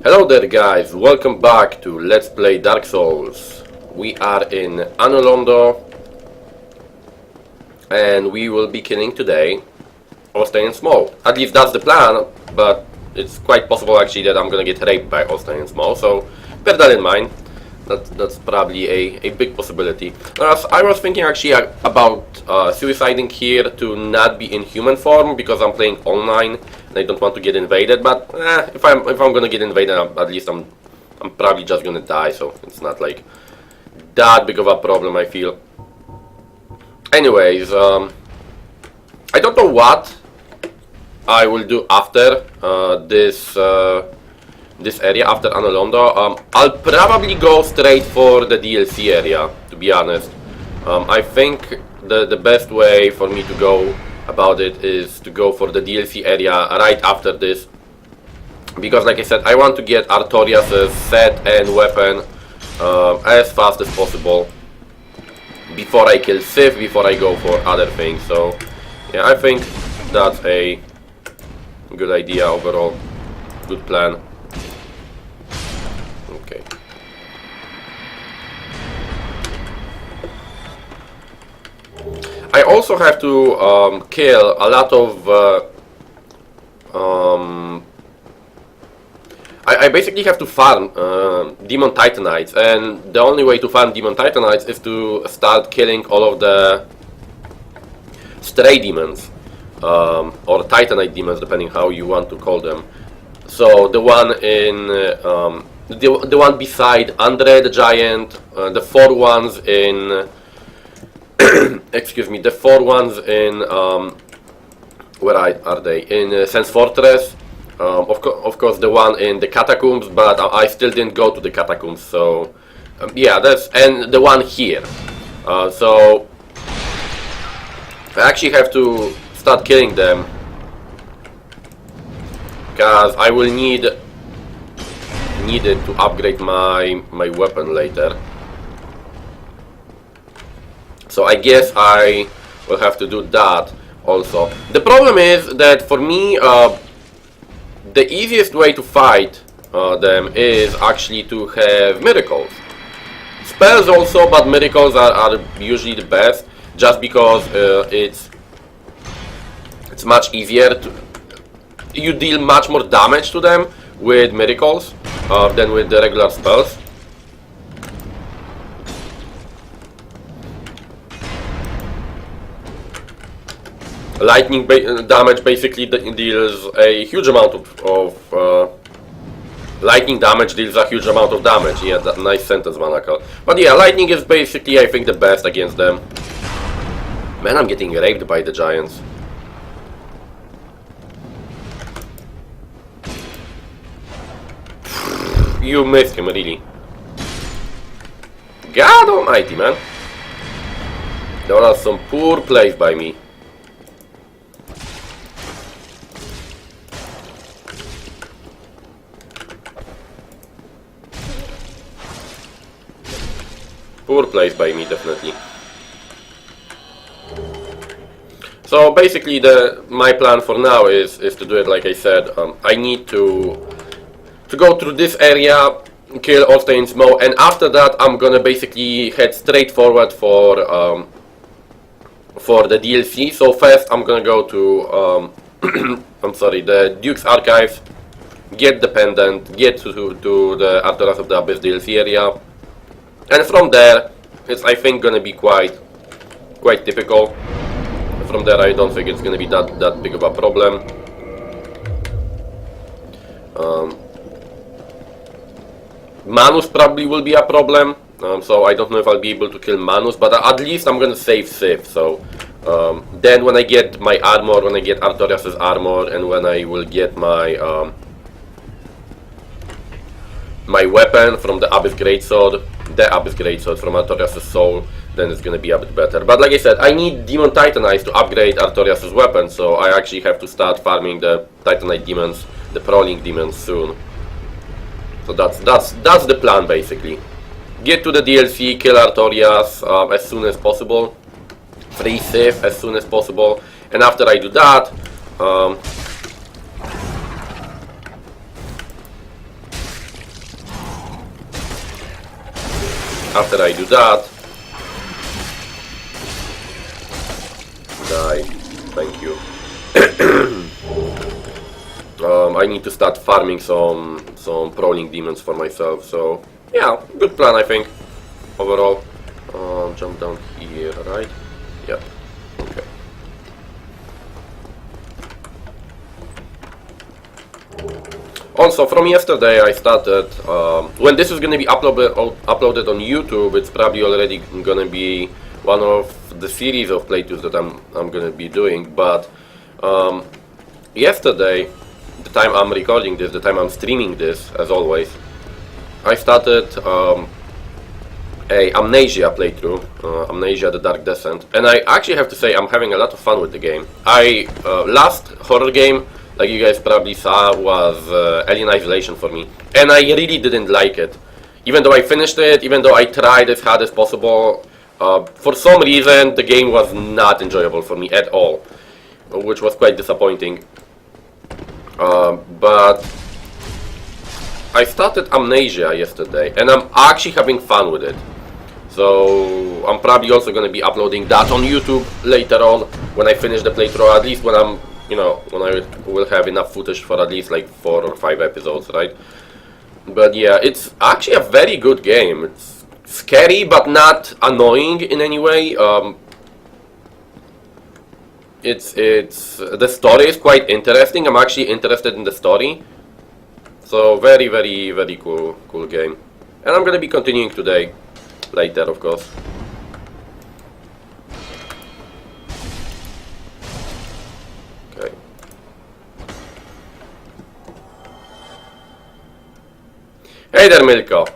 Hello there guys, welcome back to Let's Play Dark Souls. We are in Anno Londo and we will be killing today Orstein Small. At least that's the plan, but it's quite possible actually that I'm gonna get raped by Orstein Small, so bear that in mind. That's probably a big possibility. I was thinking actually about suiciding here to not be in human form because I'm playing online and I don't want to get invaded. But if I'm gonna get invaded, at least I'm probably just gonna die. So it's not like that big of a problem, I feel. Anyways, I don't know what I will do after this area, after Anno Londo. I'll probably go straight for the DLC area, to be honest. I think the best way for me to go about it is to go for the DLC area right after this. Because like I said, I want to get Artorias' set and weapon as fast as possible before I kill Sif, before I go for other things. So yeah, I think that's a good idea overall, good plan. Okay. I also have to kill a lot of I basically have to farm Demon Titanites, and the only way to farm Demon Titanites is to start killing all of the stray demons or Titanite demons, depending how you want to call them. So the one in the one beside Andre the Giant, the four ones in excuse me, the four ones in where are they? In Sense Fortress. Of course, the one in the catacombs, but I still didn't go to the catacombs. So yeah, and the one here. So I actually have to start killing them because I will need it to upgrade my weapon later. So I guess I will have to do that also. The problem is that for me, the easiest way to fight them is actually to have miracles. Spells also, but miracles are usually the best, just because it's much easier to... You deal much more damage to them with miracles than with the regular spells. Lightning damage basically deals a huge amount of lightning damage deals a huge amount of damage. Yeah, that nice sentence, Manakal. But yeah, lightning is basically, I think, the best against them. Man, I'm getting raped by the giants. You missed him, really. God almighty, man. There was some poor plays by me. Poor place by me, definitely. So basically, my plan for now is to do it like I said. I need to go through this area, kill Orstein Small, and after that I'm gonna basically head straight forward for the DLC. So first I'm gonna go to I'm sorry, the Duke's Archives, get the pendant, get to the Artorias of the Abyss DLC area. And from there, it's I think gonna be quite typical. From there, I don't think it's gonna be that big of a problem. Manus probably will be a problem, so I don't know if I'll be able to kill Manus, but at least I'm gonna save Sif. So then, when I get my armor, when I get Artorias' armor, and when I will get my my weapon from the Abyss Greatsword, the Abyss Greatsword from Artorias' soul, then it's gonna be a bit better. But like I said, I need Demon Titanites to upgrade Artorias' weapon, so I actually have to start farming the Titanite demons, the Prowling demons soon. So that's the plan basically. Get to the DLC, kill Artorias as soon as possible, free Sif as soon as possible, and after I do that, After I do that, die. Thank you. I need to start farming some prowling demons for myself. So yeah, good plan I think. Overall, jump down here, right? Yep. Okay. Also, from yesterday I started, when this is gonna be uploaded on YouTube, it's probably already gonna be one of the series of playthroughs that I'm gonna be doing, but yesterday, the time I'm recording this, the time I'm streaming this, as always, I started a Amnesia playthrough, Amnesia the Dark Descent, and I actually have to say I'm having a lot of fun with the game. Last horror game, like you guys probably saw, was Alien Isolation for me, and I really didn't like it. Even though I finished it, even though I tried as hard as possible, for some reason the game was not enjoyable for me at all, which was quite disappointing. But I started Amnesia yesterday, and I'm actually having fun with it. So I'm probably also going to be uploading that on YouTube later on when I finish the playthrough, at least when I'm, when I will have enough footage for at least like 4 or 5 episodes, right? But yeah, it's actually a very good game. It's scary but not annoying in any way. The story is quite interesting. I'm actually interested in the story. So very, very, very cool game. And I'm gonna be continuing today, later of course. Okay. Hey there, Milko.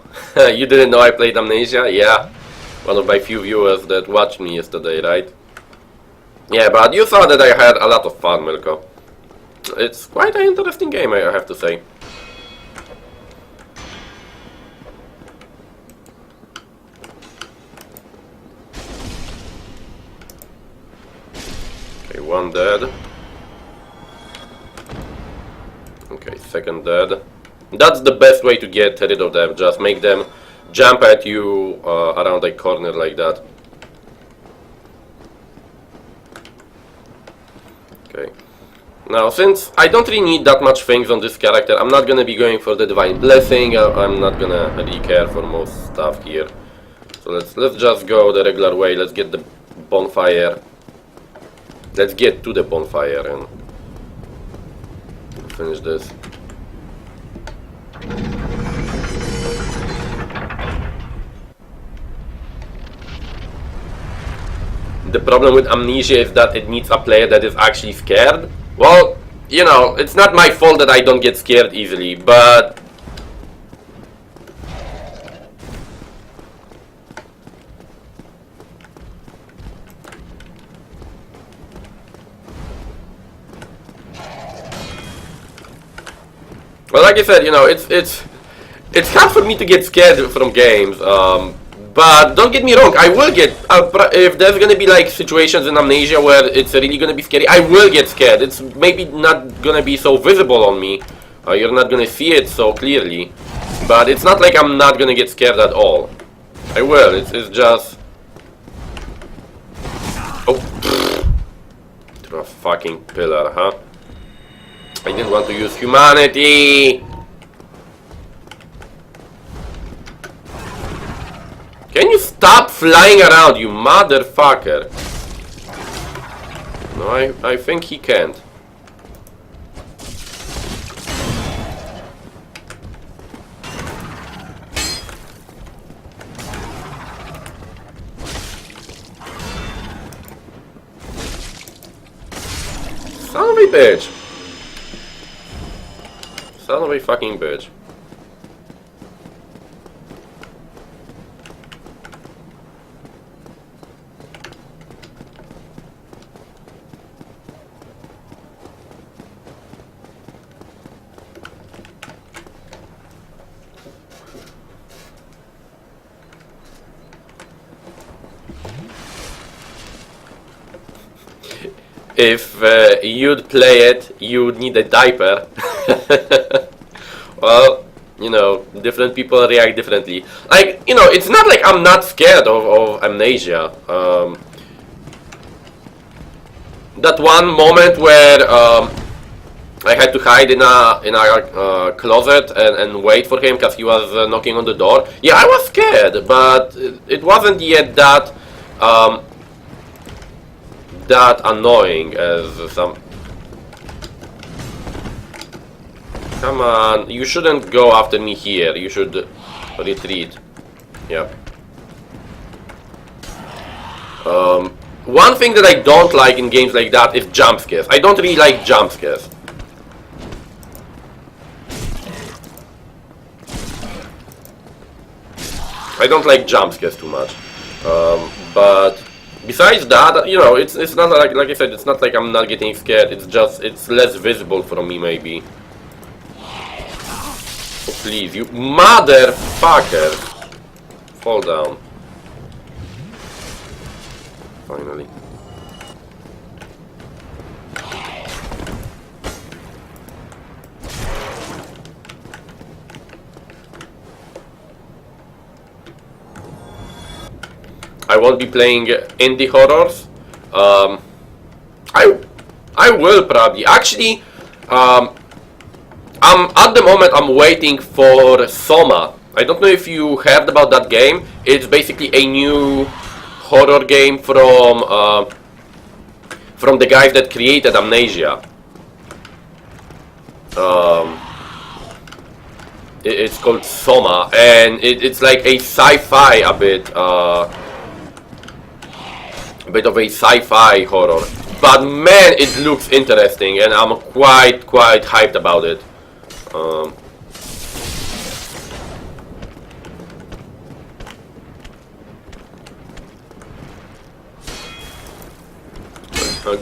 You didn't know I played Amnesia? Yeah. One of my few viewers that watched me yesterday, right? Yeah, but you saw that I had a lot of fun, Milko. It's quite an interesting game, I have to say. Okay, one dead. Okay, second dead. That's the best way to get rid of them, just make them jump at you around a corner like that. Okay. Now, since I don't really need that much things on this character, I'm not gonna be going for the Divine Blessing. I'm not gonna really care for most stuff here. So let's just go the regular way. Let's get the bonfire. Let's get to the bonfire and finish this. The problem with Amnesia is that it needs a player that is actually scared. Well, it's not my fault that I don't get scared easily, but... Well, like I said, it's hard for me to get scared from games, but don't get me wrong, I will get, if there's gonna be like situations in Amnesia where it's really gonna be scary, I will get scared. It's maybe not gonna be so visible on me, you're not gonna see it so clearly, but it's not like I'm not gonna get scared at all. I will, it's just... Oh, to a fucking pillar, huh? I didn't want to use humanity! Can you stop flying around, you motherfucker? No, I think he can't. Son of a bitch. Son of a fucking bitch. If you'd play it, you'd need a diaper. Well, you know, different people react differently. Like, you know, it's not like I'm not scared of Amnesia. That one moment where I had to hide in a closet and wait for him because he was knocking on the door. Yeah, I was scared, but it wasn't yet that that annoying as some. Come on, you shouldn't go after me here. You should retreat. Yeah. One thing that I don't like in games like that is jump scares. I don't really like jump scares. I don't like jump scares too much. But besides that, you know, it's not like I said, it's not like I'm not getting scared. It's just it's less visible from me maybe. Oh, please, you motherfucker! Fall down. Finally. I won't be playing indie horrors. I will probably. Actually, I'm at the moment I'm waiting for Soma. I don't know if you heard about that game. It's basically a new horror game from the guys that created Amnesia. It's called Soma, and it's like a sci-fi a bit of a sci-fi horror. But man, it looks interesting, and I'm quite hyped about it.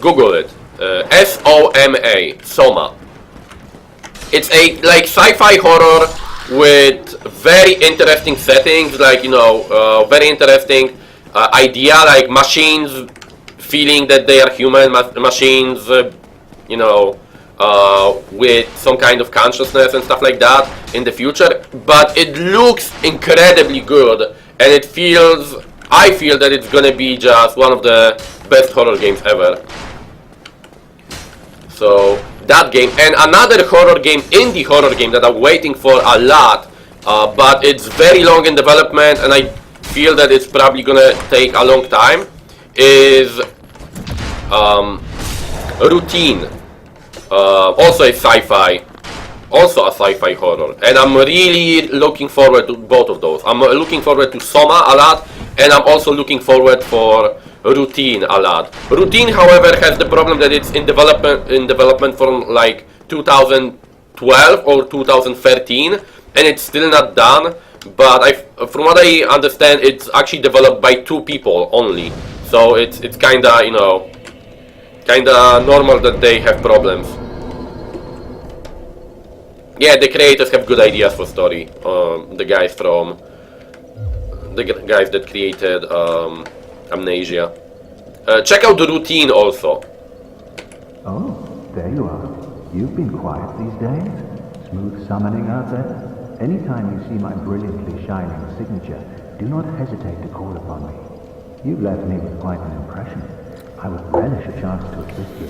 Google it. S-O-M-A. Soma. It's a like sci-fi horror with very interesting settings, like, you know, very interesting idea, like machines feeling that they are human, machines, you know, with some kind of consciousness and stuff like that in the future. But it looks incredibly good, and it feels, I feel that it's gonna be just one of the best horror games ever. So that game, and another horror game, indie horror game that I'm waiting for a lot, but it's very long in development, and I feel that it's probably gonna take a long time, is Routine. Also a sci-fi, also a sci-fi horror, and I'm really looking forward to both of those. I'm looking forward to Soma a lot, and I'm also looking forward for Routine a lot. Routine, however, has the problem that it's in development from like 2012 or 2013, and it's still not done. But from what I understand, it's actually developed by 2 people only. So it's kinda, you know, kinda normal that they have problems. Yeah, the creators have good ideas for story. The guys that created Amnesia. Check out the Routine also. Oh, there you are. You've been quiet these days. Smooth summoning out there. Anytime you see my brilliantly shining signature, do not hesitate to call upon me. You've left me with quite an impression. I would relish a chance to assist you.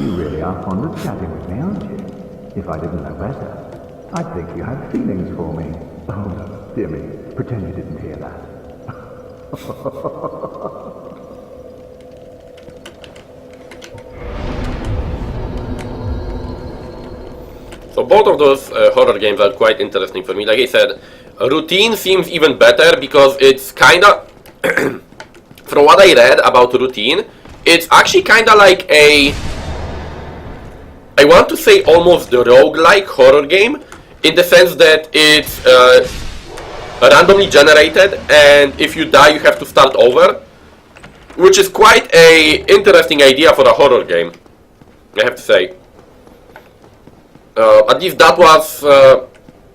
You really are fond of chatting with me, aren't you? If I didn't know better, I'd think you had feelings for me. Oh, no, dear me, pretend you didn't hear that. So both of those horror games are quite interesting for me. Like I said, Routine seems even better because it's kinda, from what I read about Routine, it's actually kinda like a, I want to say almost the roguelike horror game, in the sense that it's randomly generated, and if you die you have to start over, which is quite a interesting idea for a horror game, I have to say. At least that was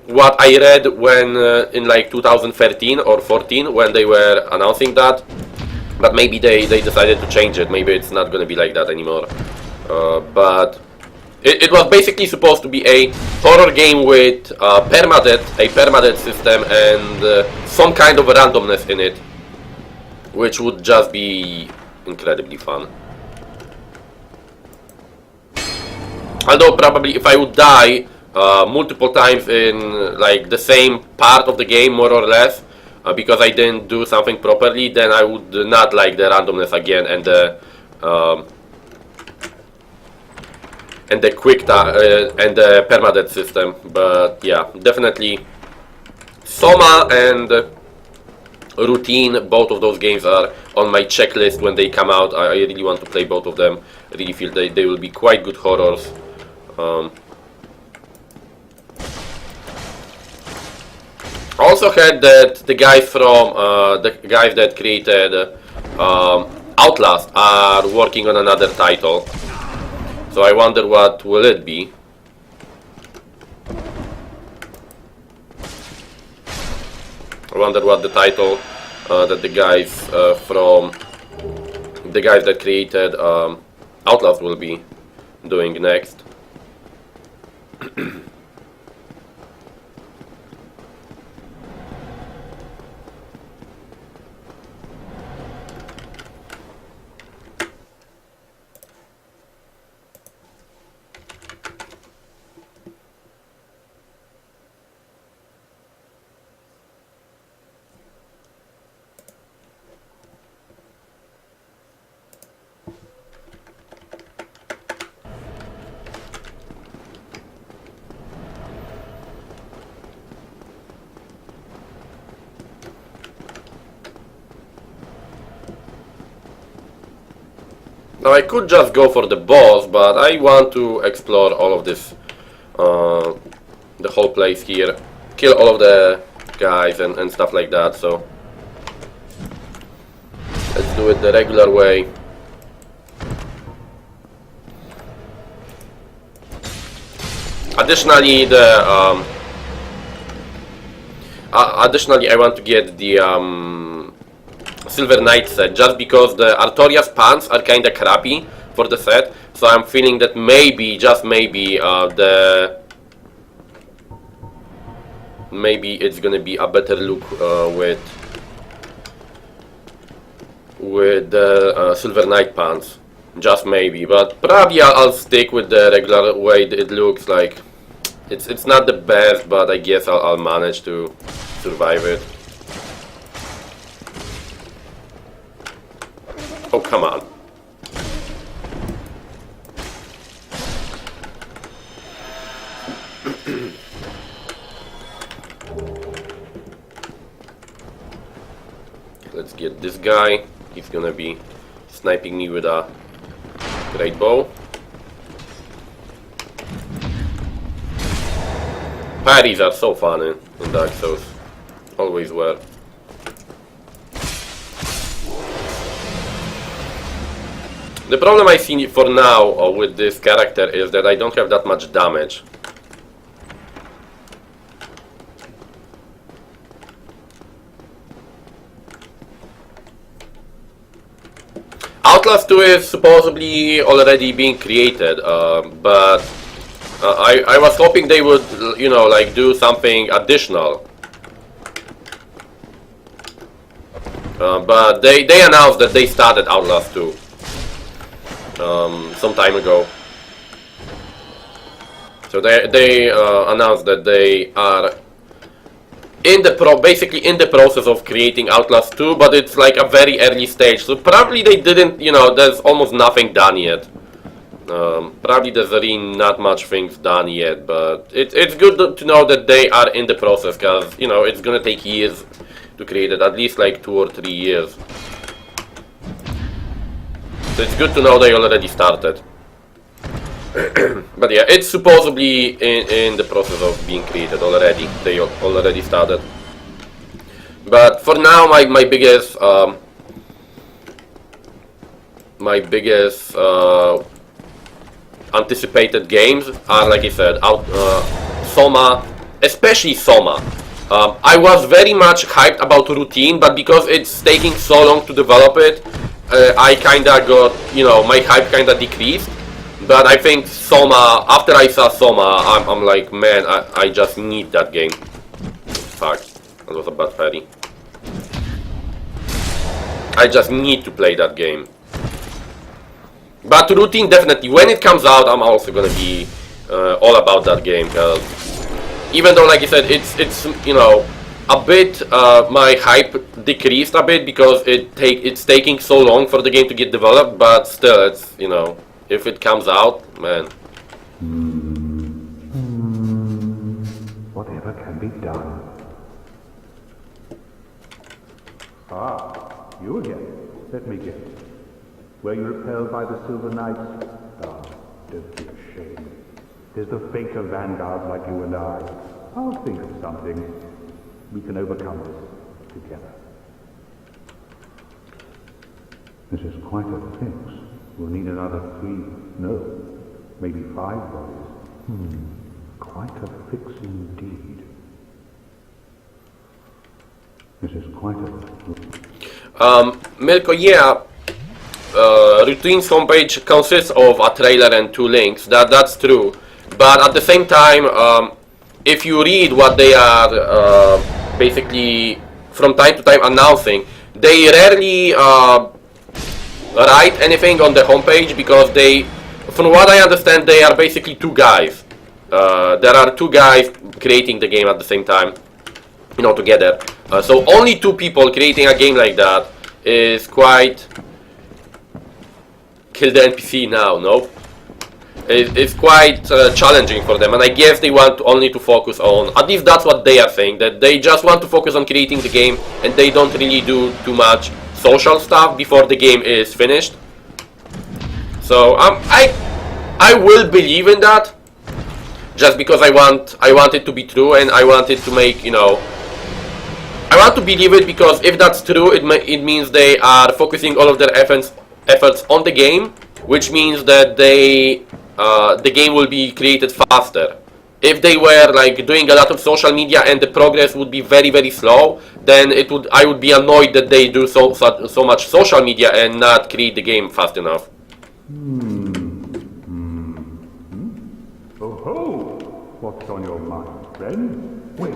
what I read when in like 2013 or 14 when they were announcing that, but maybe they decided to change it. Maybe it's not gonna be like that anymore. But it was basically supposed to be a horror game with a permadeath system and some kind of randomness in it, which would just be incredibly fun. Although probably if I would die multiple times in like the same part of the game, more or less, because I didn't do something properly, then I would not like the randomness again and the and the permadeath system. But yeah, definitely Soma and Routine, both of those games are on my checklist when they come out. I really want to play both of them. I really feel they will be quite good horrors. Also heard that the guys from the guys that created Outlast are working on another title. So I wonder what will it be. I wonder what the title that the guys that created Outlast will be doing next. Now I could just go for the boss, but I want to explore all of this, the whole place here, kill all of the guys and stuff like that, so let's do it the regular way. Additionally, I want to get the Silver Knight set, just because the Artorias pants are kinda crappy for the set, so I'm feeling that maybe, just maybe, maybe it's gonna be a better look with the Silver Knight pants, just maybe, but probably I'll stick with the regular way it looks like. It's not the best, but I guess I'll manage to survive it. Oh, come on. Let's get this guy. He's gonna be sniping me with a great bow. Parries are so fun in Dark Souls. Always were. The problem I see for now with this character is that I don't have that much damage. Outlast 2 is supposedly already being created, but I was hoping they would, you know, like do something additional. But they announced that they started Outlast 2. Some time ago. So they announced that they are basically in the process of creating Outlast 2, but it's like a very early stage. So probably they didn't, you know, there's almost nothing done yet. Probably there's really not much things done yet, but it's good to know that they are in the process, because, you know, it's gonna take years to create it, at least like 2 or 3 years. So it's good to know they already started. But yeah, it's supposedly in the process of being created already. They already started. But for now, my biggest anticipated games are, like I said, Soma, especially Soma. I was very much hyped about Routine, but because it's taking so long to develop it, I kinda got, you know, my hype kinda decreased. But I think Soma, after I saw Soma, I'm like, man, I just need that game. Fuck, that was a bad parry. I just need to play that game. But routine, definitely, when it comes out, I'm also gonna be all about that game. Cause even though, like I said, it's you know, a bit, my hype decreased a bit because it's taking so long for the game to get developed. But still, it's, you know, if it comes out, man. Whatever can be done. Ah, you again. Let me guess. Were you repelled by the Silver Knights? Ah, don't be ashamed. There's the fate of vanguards like you and I. I'll think of something. We can overcome this together. This is quite a fix. We'll need another 3, no, maybe 5 bodies. Quite a fix indeed. This is quite a... Milko, yeah. Routine's homepage consists of a trailer and 2 links. That's true. But at the same time, if you read what they are basically from time to time announcing, they rarely write anything on the homepage because they, from what I understand, they are basically 2 guys. There are 2 guys creating the game at the same time, you know, together. So only 2 people creating a game like that is quite... Kill the NPC now, no? It's quite challenging for them, and I guess they want only to focus on, at least that's what they are saying, that they just want to focus on creating the game and they don't really do too much social stuff before the game is finished. So I will believe in that, just because I want it to be true, and I want it to make, you know, I want to believe it, because if that's true, it means they are focusing all of their efforts on the game, which means that the game will be created faster. If they were like doing a lot of social media and the progress would be very, very slow, then I would be annoyed that they do so much social media and not create the game fast enough. Oh ho! What's on your mind, friend? Wait,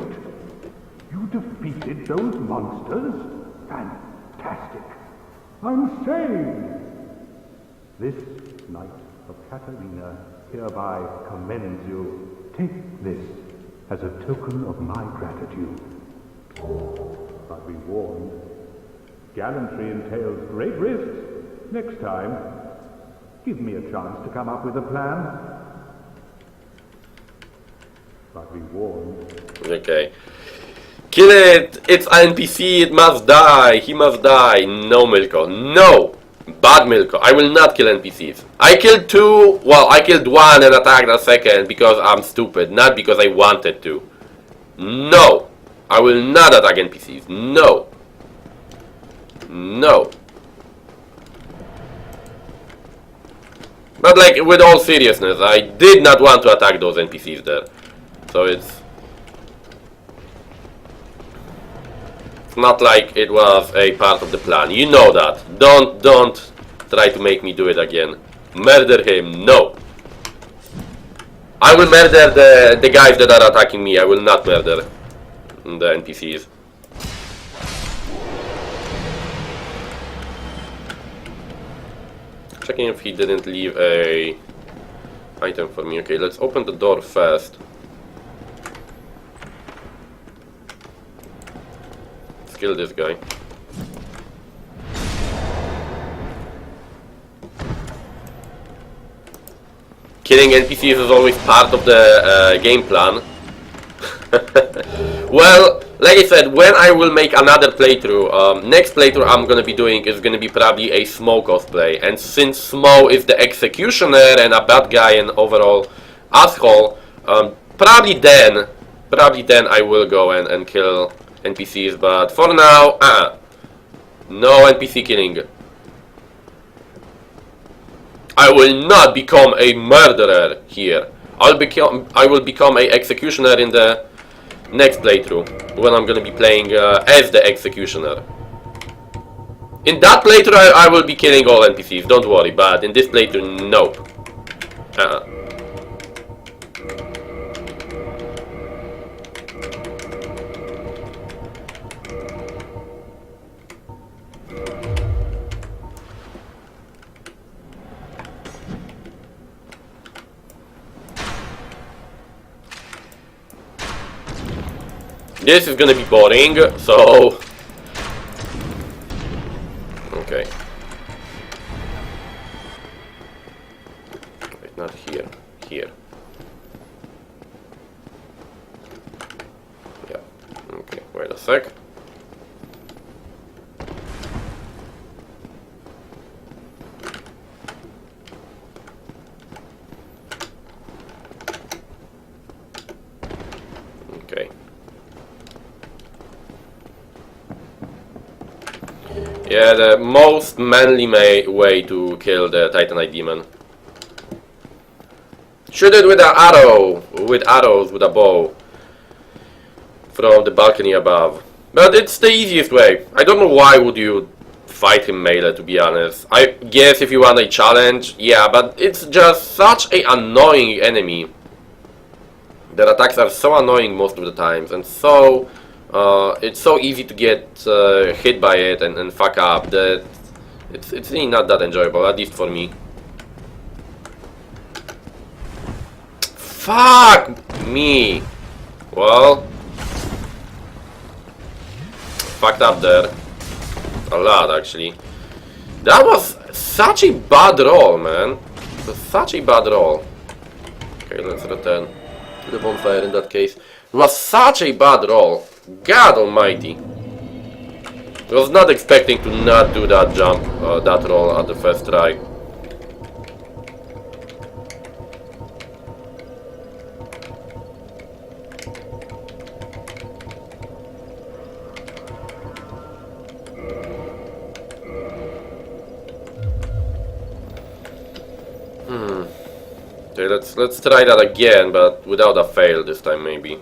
you defeated those monsters? Fantastic! I'm saved! This Knight of Katarina hereby commends you. Take this as a token of my gratitude. But be warned, gallantry entails great risks. Next time, give me a chance to come up with a plan. But be warned. Okay. Kill it! It's an NPC, it must die! He must die! No, Milko. No! Bad Milko. I will not kill NPCs. I killed 2, well, I killed 1 and attacked a second because I'm stupid, not because I wanted to. No! I will not attack NPCs. No! No! But like, with all seriousness, I did not want to attack those NPCs there. So it's not like it was a part of the plan. You know that. Don't try to make me do it again. Murder him. No. I will murder the guys that are attacking me. I will not murder the NPCs. Checking if he didn't leave a item for me. Okay, let's open the door first. Kill this guy. Killing NPCs is always part of the game plan. Well, like I said, when I will make another playthrough, next playthrough I'm gonna be doing is gonna be probably a Smo cosplay. And since Smo is the executioner and a bad guy and overall asshole, probably then I will go and kill NPCs, but for now, no NPC killing. I will not become a murderer here. I will become a executioner in the next playthrough, when I'm gonna be playing as the executioner. In that playthrough I will be killing all NPCs, don't worry, but in this playthrough, nope. This is gonna be boring, so... Okay. Wait, not here. Here. Yeah. Okay, wait a sec. Okay. Yeah, the most manly way to kill the Titanite demon. Shoot it with an arrow, with arrows, with a bow, from the balcony above. But it's the easiest way. I don't know why would you fight him melee, to be honest. I guess if you want a challenge, yeah, but it's just such an annoying enemy. Their attacks are so annoying most of the times, and so... it's so easy to get hit by it and fuck up that it's really not that enjoyable, at least for me. Fuck me! Well... fucked up there. A lot, actually. That was such a bad roll, man. It was such a bad roll. Okay, let's return to the bonfire in that case. It was such a bad roll. God almighty. I was not expecting to not do that jump, that roll at the first try. Okay, let's try that again, but without a fail this time maybe.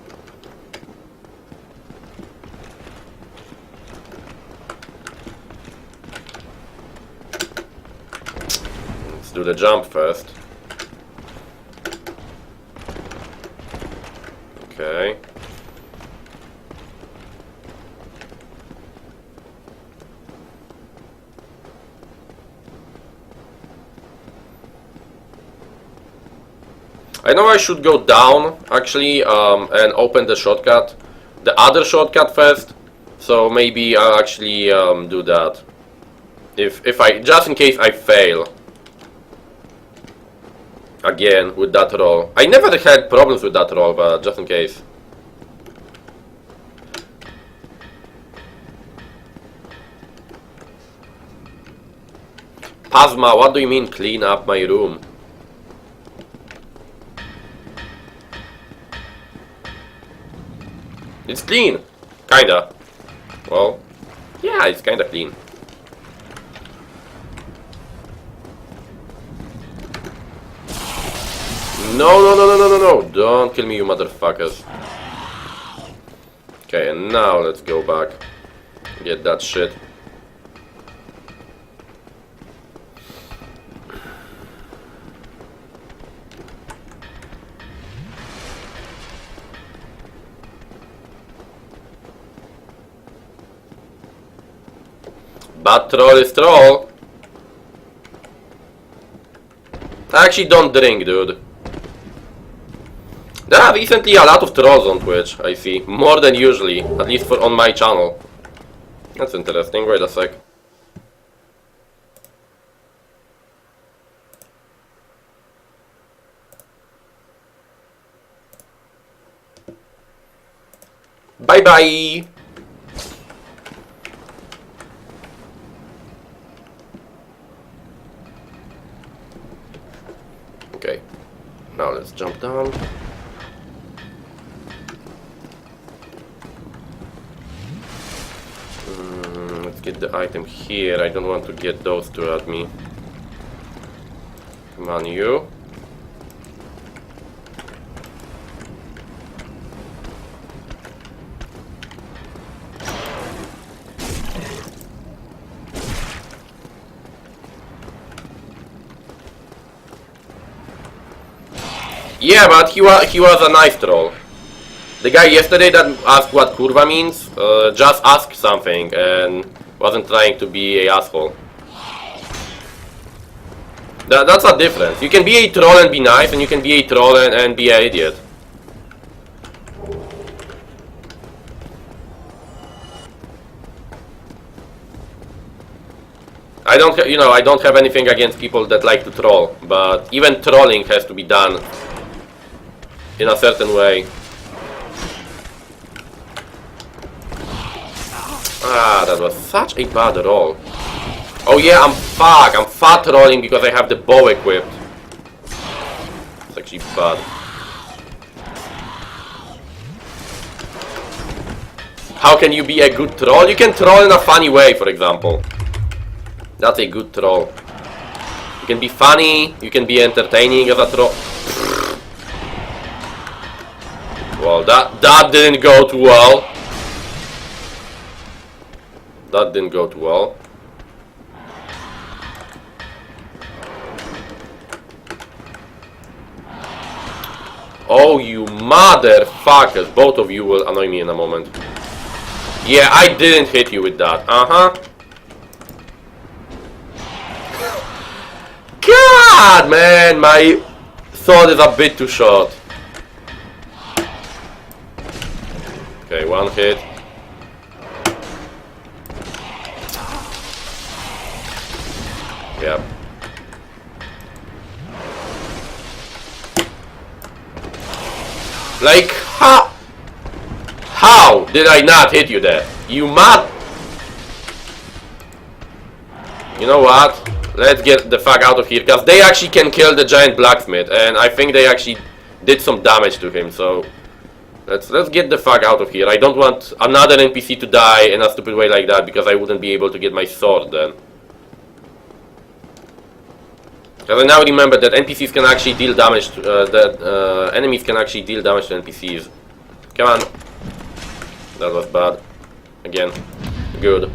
Do the jump first. Okay. I know I should go down actually and open the shortcut, the other shortcut first. So maybe I'll actually do that. If I, just in case I fail. Again, with that roll. I never had problems with that roll, but just in case. Pasma, what do you mean clean up my room? It's clean. Kinda. Well, yeah, it's kinda clean. No, don't kill me, you motherfuckers. Okay, and now let's go back. Get that shit. But troll is troll. I actually don't drink, dude. There are recently a lot of trolls on Twitch, I see. More than usually, at least on my channel. That's interesting, wait a sec. Bye bye! Okay, now let's jump down. Let's get the item here. I don't want to get those two at me. Come on, you. Yeah, but he was a nice troll. The guy yesterday that asked what kurva means, just asked something and wasn't trying to be a asshole. That's a difference. You can be a troll and be nice, and you can be a troll and be an idiot. I don't have anything against people that like to troll, but even trolling has to be done in a certain way. Ah, that was such a bad roll. Oh yeah, I'm fat trolling because I have the bow equipped. It's actually bad. How can you be a good troll? You can troll in a funny way, for example. That's a good troll. You can be funny, you can be entertaining as a troll. Well, that didn't go too well. That didn't go too well. Oh, you motherfuckers. Both of you will annoy me in a moment. Yeah, I didn't hit you with that. Uh-huh. God, man, my sword is a bit too short. Okay, one hit. Yep. Like, how did I not hit you there? You mad? You know what? Let's get the fuck out of here, because they actually can kill the giant blacksmith, and I think they actually did some damage to him, so let's get the fuck out of here. I don't want another NPC to die in a stupid way like that, because I wouldn't be able to get my sword then. Because I now remember that NPCs can actually deal damage to, enemies can actually deal damage to NPCs. Come on. That was bad. Again. Good.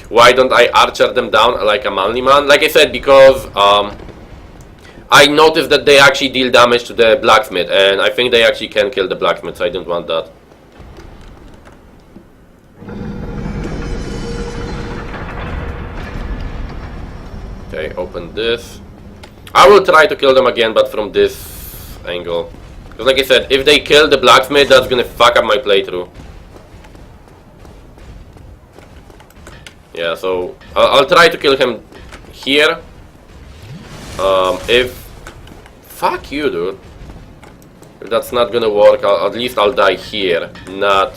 Why don't I archer them down like a manly man? Like I said, because I noticed that they actually deal damage to the blacksmith, and I think they actually can kill the blacksmith, so I don't want that. Okay, open this. I will try to kill them again, but from this angle. Because like I said, if they kill the blacksmith, that's gonna fuck up my playthrough. Yeah, so I'll try to kill him here. If... Fuck you, dude. If that's not gonna work, at least I'll die here, not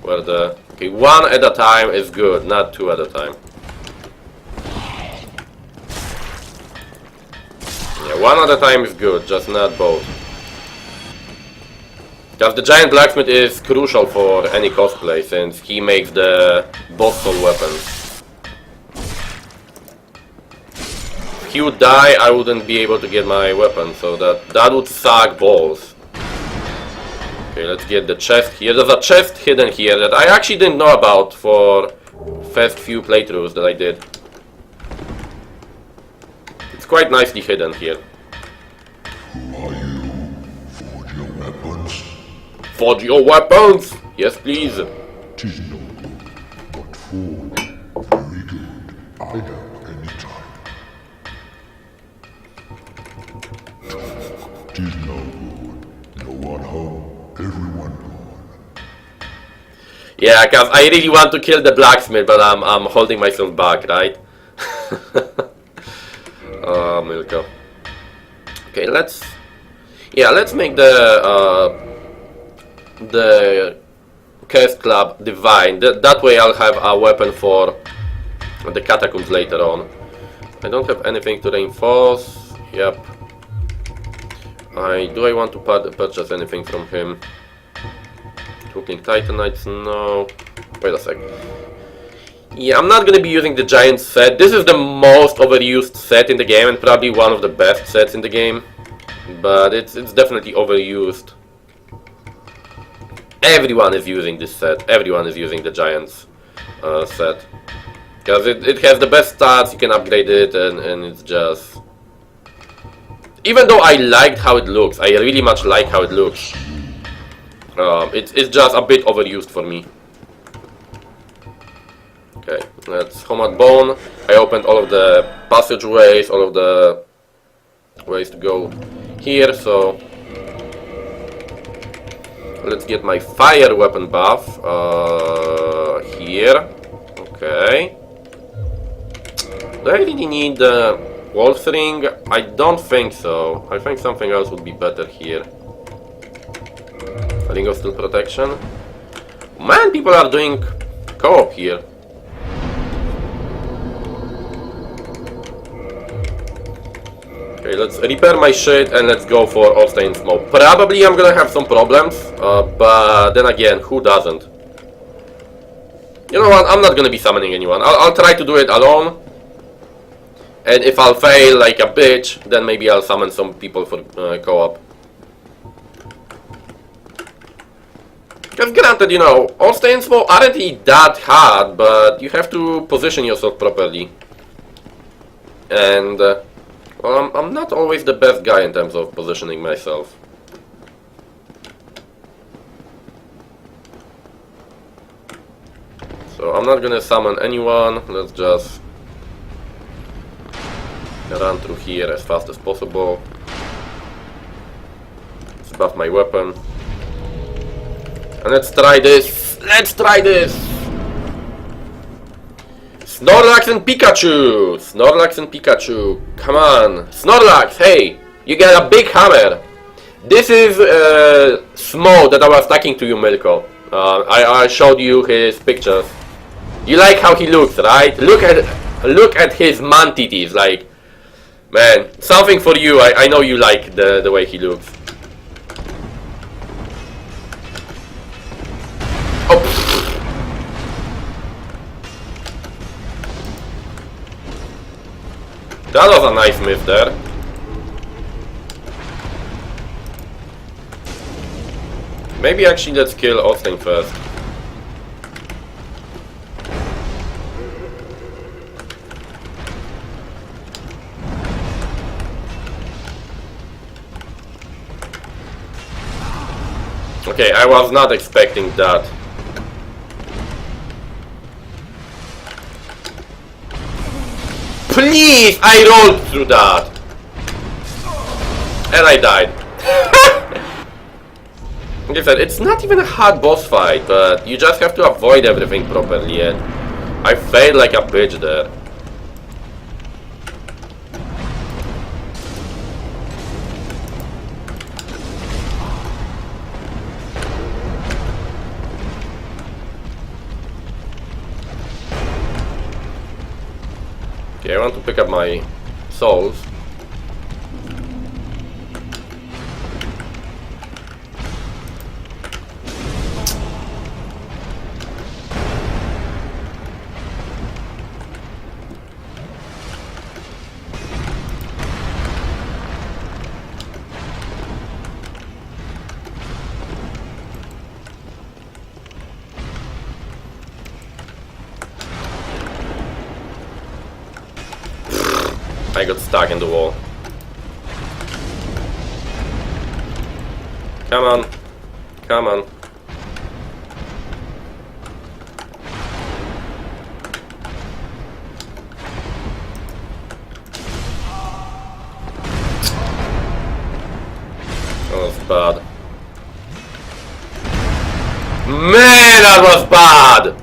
where the... Okay, one at a time is good, not two at a time. Yeah, one at a time is good, just not both. Because the giant blacksmith is crucial for any cosplay, since he makes the boss soul weapons. If he would die, I wouldn't be able to get my weapon, so that would suck balls. Okay, let's get the chest here. There's a chest hidden here that I actually didn't know about for first few playthroughs that I did. It's quite nicely hidden here. Forge your weapons! Yes, please. Tis no good, but forge very good. I help any time. Tis no good. No one home, everyone gone. Yeah, cause I really want to kill the blacksmith, but I'm holding myself back, right? Oh, Milka. Okay, let's make the Cursed Club divine. That way I'll have a weapon for the catacombs later on. I don't have anything to reinforce. Yep. Do I want to purchase anything from him? Twinkling Titanites? No. Wait a sec. Yeah, I'm not gonna be using the giant set. This is the most overused set in the game and probably one of the best sets in the game. But it's definitely overused. Everyone is using this set. Everyone is using the giants set. Because it has the best stats, you can upgrade it, and it's just... Even though I liked how it looks, I really much like how it looks. It's just a bit overused for me. Okay, let's home at Bone. I opened all of the passageways, all of the ways to go here, so... Let's get my fire weapon buff here. Okay. Do I really need the Wolf Ring? I don't think so. I think something else would be better here. Ring of Steel Protection. Man, people are doing co-op here. Okay, let's repair my shit and let's go for All-Stain Smoke. Probably I'm gonna have some problems, but then again, who doesn't? You know what, I'm not gonna be summoning anyone. I'll try to do it alone. And if I'll fail like a bitch, then maybe I'll summon some people for co-op. Because granted, you know, All-Stain Smoke aren't really that hard, but you have to position yourself properly. And... well, I'm not always the best guy in terms of positioning myself. So I'm not gonna summon anyone, let's just run through here as fast as possible. Let's buff my weapon. And let's try this! Let's try this! Snorlax and Pikachu! Snorlax and Pikachu, come on! Snorlax, hey! You got a big hammer! This is Smo that I was talking to you, Milko. I showed you his pictures. You like how he looks, right? Look at his mantities, like... Man, something for you, I know you like the way he looks. Oh! That was a nice miss there. Maybe actually let's kill Austin first. Okay, I was not expecting that. Please! I rolled through that! And I died. Like I said, it's not even a hard boss fight, but you just have to avoid everything properly, and I failed like a bitch there. Okay, I want to pick up my souls. I got stuck in the wall. Come on. Come on. That was bad. Man, that was bad!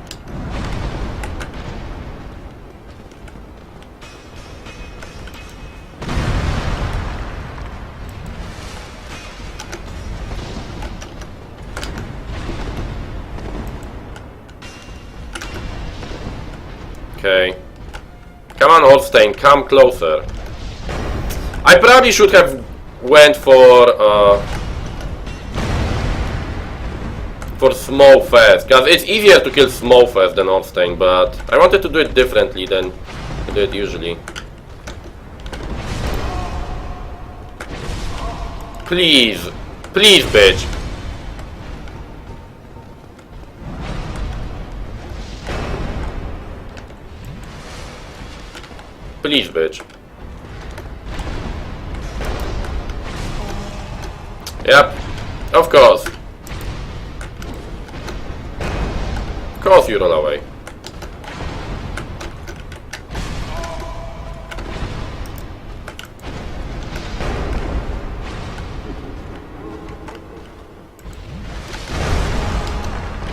Okay. Come on, Holstein, come closer. I probably should have went for for Smough first, because it's easier to kill Smough first than Orstein, but I wanted to do it differently than I do it usually. Please, please, bitch. Please, bitch. Yep, of course. Of course you run away.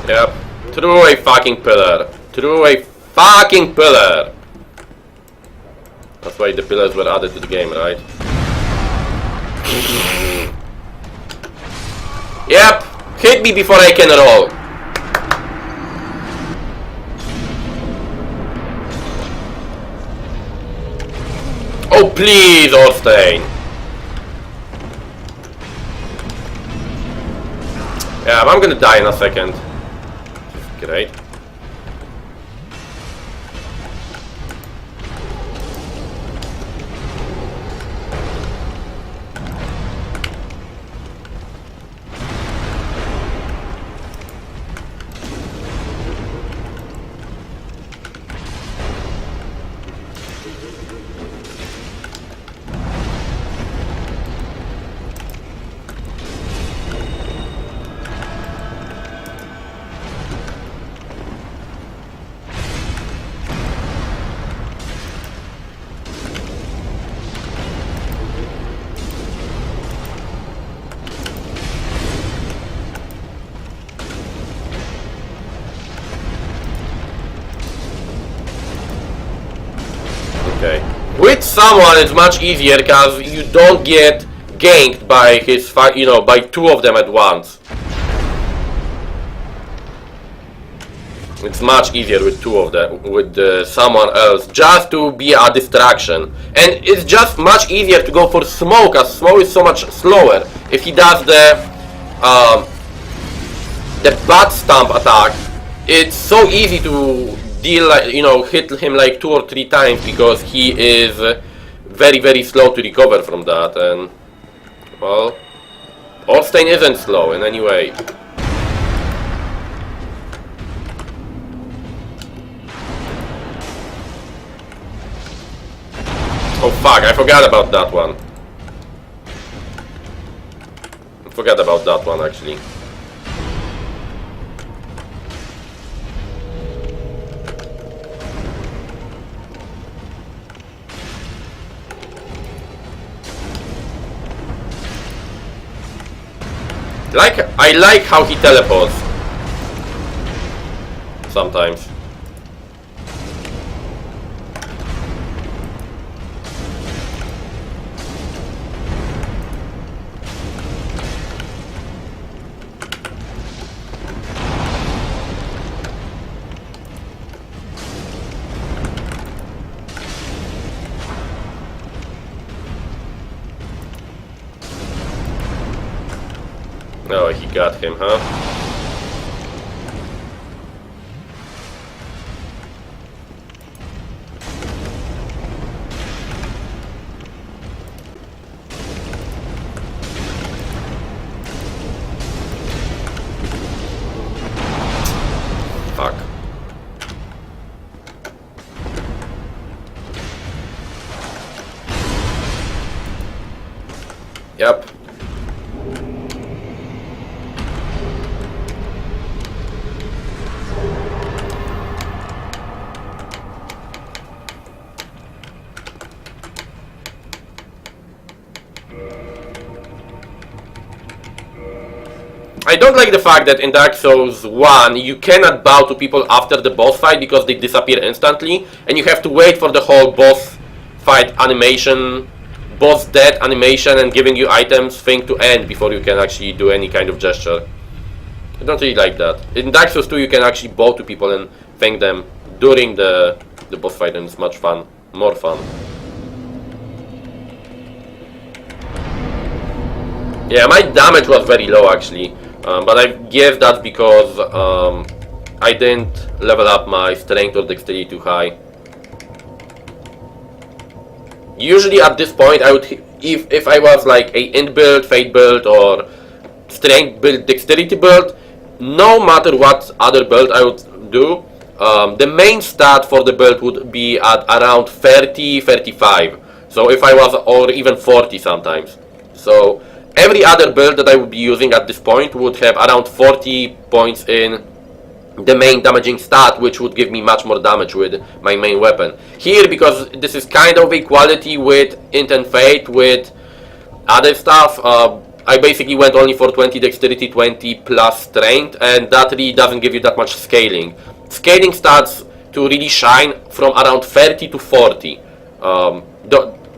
Yep, through a fucking pillar. Through a fucking pillar. That's why the pillars were added to the game, right? Yep, hit me before I can roll. Oh please, Orstein. Yeah, I'm gonna die in a second. Great. Okay. With someone it's much easier because you don't get ganked by his by two of them at once. It's much easier with two of them, with someone else, just to be a distraction. And it's just much easier to go for Smough, because Smough is so much slower. If he does the butt stomp attack, it's so easy to deal, hit him like 2 or 3 times, because he is very, very slow to recover from that. And, well, Orstein isn't slow in any way. Oh fuck, I forgot about that one. I forgot about that one actually. I like how he teleports. Sometimes. Oh, he got him, huh? Fuck. Yep. I don't like the fact that in Dark Souls 1 you cannot bow to people after the boss fight because they disappear instantly, and you have to wait for the whole boss fight animation, boss death animation and giving you items thing to end before you can actually do any kind of gesture. I don't really like that. In Dark Souls 2 you can actually bow to people and thank them during the boss fight, and it's much fun, more fun. Yeah, my damage was very low actually. But I guess that's because I didn't level up my strength or dexterity too high. Usually at this point, I would, if I was like a int build, fate build, or strength build, dexterity build, no matter what other build I would do, the main stat for the build would be at around 30, 35. So if I was, or even 40 sometimes. So every other build that I would be using at this point would have around 40 points in the main damaging stat, which would give me much more damage with my main weapon. Here, because this is kind of equality with int and fate, with other stuff, I basically went only for 20 dexterity, 20 plus strength, and that really doesn't give you that much scaling. Scaling starts to really shine from around 30 to 40.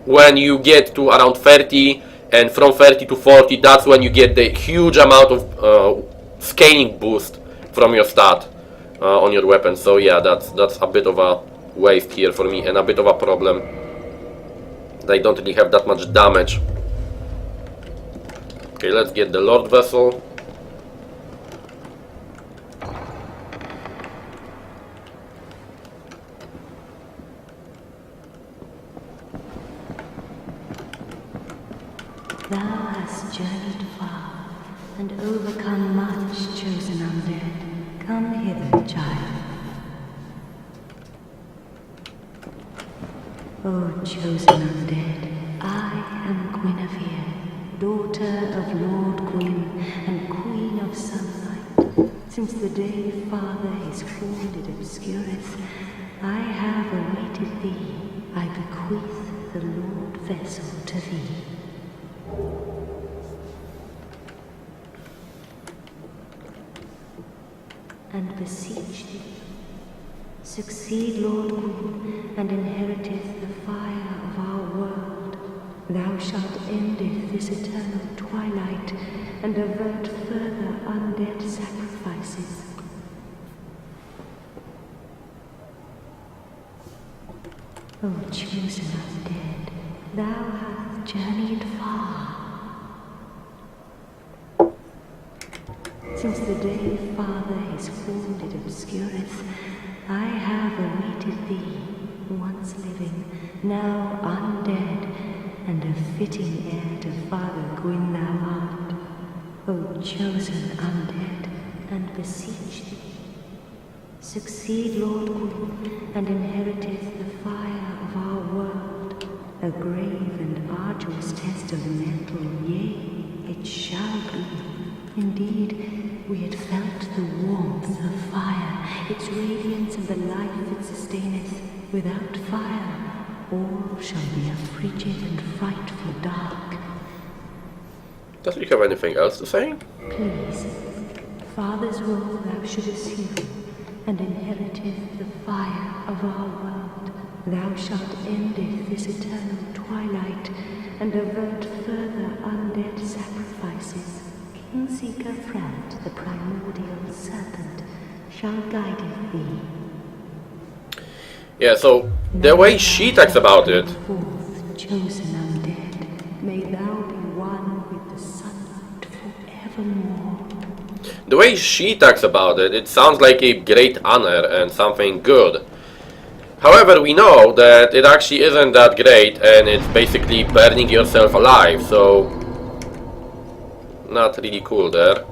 When you get to around 30, and from 30 to 40, that's when you get the huge amount of scaling boost from your stat on your weapon. So yeah, that's a bit of a waste here for me, and a bit of a problem. They don't really have that much damage. Okay, let's get the Lord Vessel. Thou hast journeyed far, and overcome much, chosen undead. Come hither, child. O chosen undead, I am Guinevere, daughter of Lord Gwyn and Queen of Sunlight. Since the day Father his form did obscureth, I have awaited thee. I bequeath the Lord Vessel to thee. And beseech thee, succeed Lord Gwyn, and inheriteth the fire of our world. Thou shalt endeth this eternal twilight, and avert further undead sacrifices. O chosen undead, thou hast journeyed far. Since the day Father his form did obscureth, I have awaited thee, once living, now undead, and a fitting heir to Father Gwyn thou art. O chosen undead, and beseech thee, succeed Lord Gwyn, and inheriteth the fire of our world, a grave and arduous test of mental, yea, it shall be. Indeed, we had felt the warmth of fire, its radiance and the life it sustaineth. Without fire, all shall be a frigid and frightful dark. Does he have anything else to say? Please, Father's role thou shouldst assume, and inheriteth the fire of our world. Thou shalt endeth this eternal twilight, and avert further undead sacrifices. Seeker friend, the primordial serpent, shall guide thee. Yeah, so the way she talks about it. Forth, chosen undead, may thou be one with the sunlight forevermore. The way she talks about it, it sounds like a great honor and something good. However, we know that it actually isn't that great, and it's basically burning yourself alive, so not really cool there.